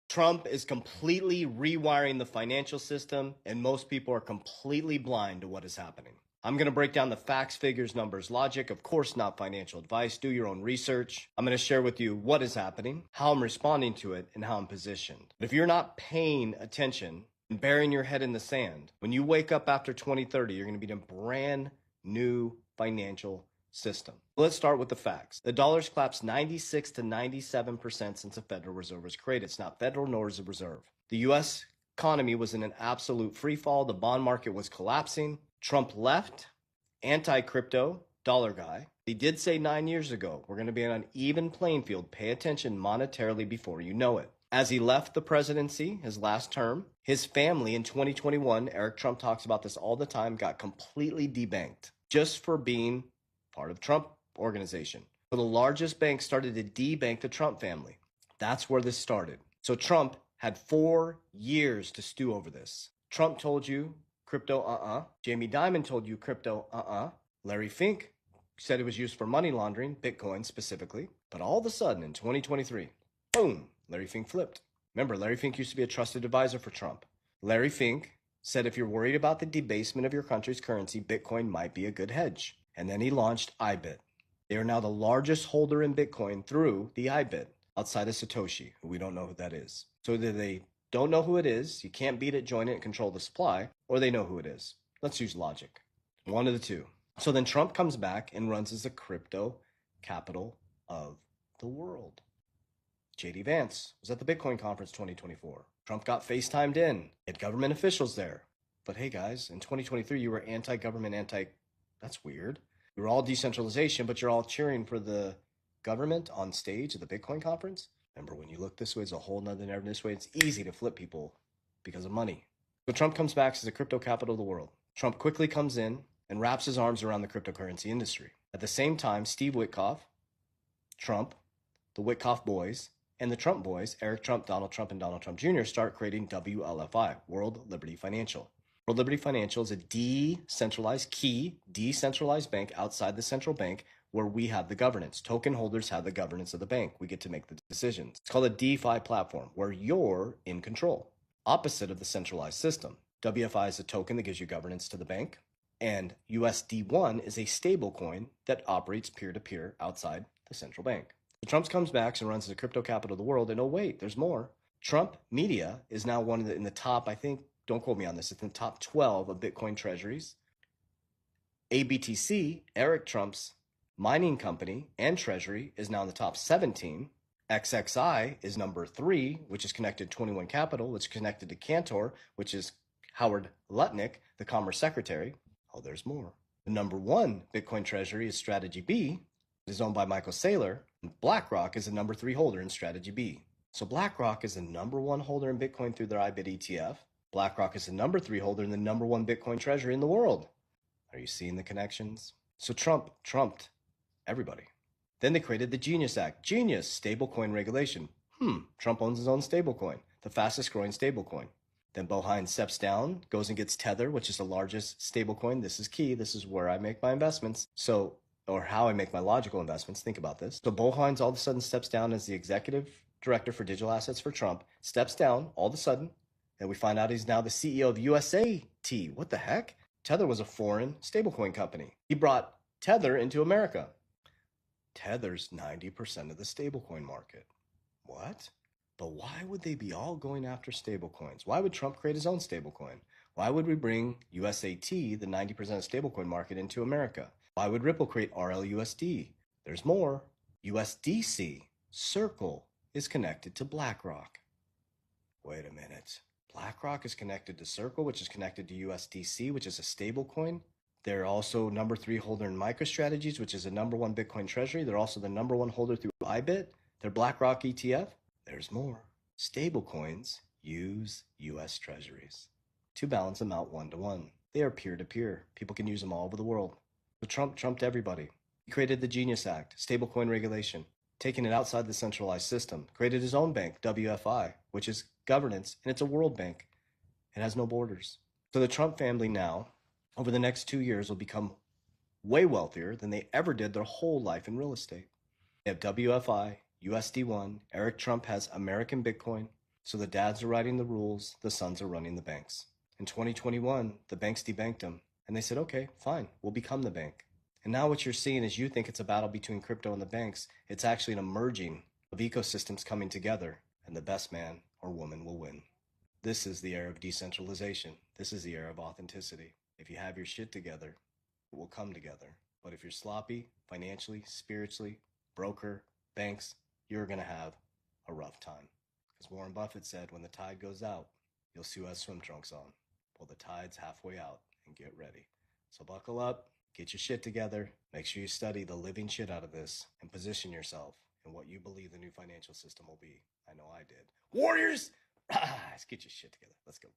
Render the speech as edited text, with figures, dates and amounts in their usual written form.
Trump is completely rewiring the financial system, and most people are completely blind to what is happening. I'm going to break down the facts, figures, numbers, logic, of course, not financial advice. Do your own research. I'm going to share with you what is happening, how I'm responding to it, and how I'm positioned. But if you're not paying attention and burying your head in the sand, when you wake up after 2030, you're going to be in a brand new financial system. Let's start with the facts. The dollar's collapsed 96 to 97% since the Federal Reserve was created. It's not federal nor is it reserve. The U.S. economy was in an absolute free fall. The bond market was collapsing. Trump left, anti-crypto, dollar guy. He did say 9 years ago, we're going to be on an even playing field. Pay attention monetarily before you know it. As he left the presidency, his last term, his family in 2021, Eric Trump talks about this all the time, got completely debanked just for being part of Trump organization. So the largest bank started to debank the Trump family. That's where this started. So Trump had 4 years to stew over this. Trump told you crypto, Jamie Dimon told you crypto, Larry Fink said it was used for money laundering, Bitcoin specifically. But all of a sudden in 2023, boom, Larry Fink flipped. Remember, Larry Fink used to be a trusted advisor for Trump. Larry Fink said if you're worried about the debasement of your country's currency, Bitcoin might be a good hedge. And then he launched IBIT. They are now the largest holder in Bitcoin through the IBIT, outside of Satoshi, who we don't know who that is. So either they don't know who it is, you can't beat it, join it, and control the supply, or they know who it is. Let's use logic. One of the two. So then Trump comes back and runs as the crypto capital of the world. JD Vance was at the Bitcoin conference 2024. Trump got FaceTimed in, had government officials there. But hey guys, in 2023, you were anti-government, that's weird. You were all decentralization, but you're all cheering for the government on stage at the Bitcoin conference. Remember, when you look this way, it's a whole nother narrative this way. It's easy to flip people because of money. So Trump comes back as the crypto capital of the world. Trump quickly comes in and wraps his arms around the cryptocurrency industry. At the same time, Steve Witkoff, Trump, the Witkoff boys, and the Trump boys, Eric Trump, Donald Trump, and Donald Trump Jr., start creating WLFI, World Liberty Financial. World Liberty Financial is a decentralized bank outside the central bank where we have the governance. Token holders have the governance of the bank. We get to make the decisions. It's called a DeFi platform where you're in control, opposite of the centralized system. WFI is a token that gives you governance to the bank, and USD1 is a stable coin that operates peer-to-peer outside the central bank. So Trump comes back and runs the crypto capital of the world, and oh wait, there's more. Trump Media is now one of in the top, I think, don't quote me on this, it's in the top 12 of Bitcoin treasuries. ABTC, Eric Trump's mining company and treasury, is now in the top 17. XXI is number 3, which is connected to 21 Capital, which is connected to Cantor, which is Howard Lutnick, the Commerce Secretary. Oh, there's more. The number 1 Bitcoin treasury is Strategy B. It is owned by Michael Saylor. BlackRock is the number 3 holder in Strategy B. So BlackRock is the number 1 holder in Bitcoin through their IBIT ETF. BlackRock is the number 3 holder in the number 1 Bitcoin treasury in the world. Are you seeing the connections? So Trump trumped everybody. Then they created the Genius Act. Genius, stablecoin regulation. Trump owns his own stablecoin, the fastest growing stablecoin. Then Bohine steps down, goes and gets Tether, which is the largest stablecoin. This is key. This is where I make my investments. Or how I make my logical investments. Think about this. So Bohine's all of a sudden steps down as the executive director for digital assets for Trump, steps down all of a sudden, and we find out he's now the CEO of USAT. What the heck? Tether was a foreign stablecoin company. He brought Tether into America. Tether's 90% of the stablecoin market. What? But why would they be all going after stablecoins? Why would Trump create his own stablecoin? Why would we bring USAT, the 90% of stablecoin market, into America? Why would Ripple create RLUSD? There's more. USDC, Circle, is connected to BlackRock. Wait a minute. BlackRock is connected to Circle, which is connected to USDC, which is a stablecoin. They're also number 3 holder in MicroStrategies, which is a number 1 Bitcoin treasury. They're also the number 1 holder through IBIT. Their BlackRock ETF. There's more. Stablecoins use US treasuries to balance them out 1-to-1. They are peer-to-peer. People can use them all over the world. So Trump trumped everybody. He created the Genius Act, stablecoin regulation, taking it outside the centralized system, created his own bank, WFI, which is governance, and it's a world bank. It has no borders. So the Trump family now, over the next 2 years, will become way wealthier than they ever did their whole life in real estate. They have WFI, USD1. Eric Trump has American Bitcoin. So the dads are writing the rules, the sons are running the banks. In 2021, the banks debanked them, and they said, okay, fine, we'll become the bank. And now what you're seeing is you think it's a battle between crypto and the banks. It's actually an emerging of ecosystems coming together, and the best man or woman will win. This is the era of decentralization. This is the era of authenticity. If you have your shit together, it will come together. But if you're sloppy, financially, spiritually, broker, banks, you're going to have a rough time. As Warren Buffett said, when the tide goes out, you'll see who has swim trunks on. Well, the tide's halfway out, and get ready. So buckle up, get your shit together, make sure you study the living shit out of this, and position yourself in what you believe the new financial system will be. I know I did. Warriors! Let's get your shit together. Let's go.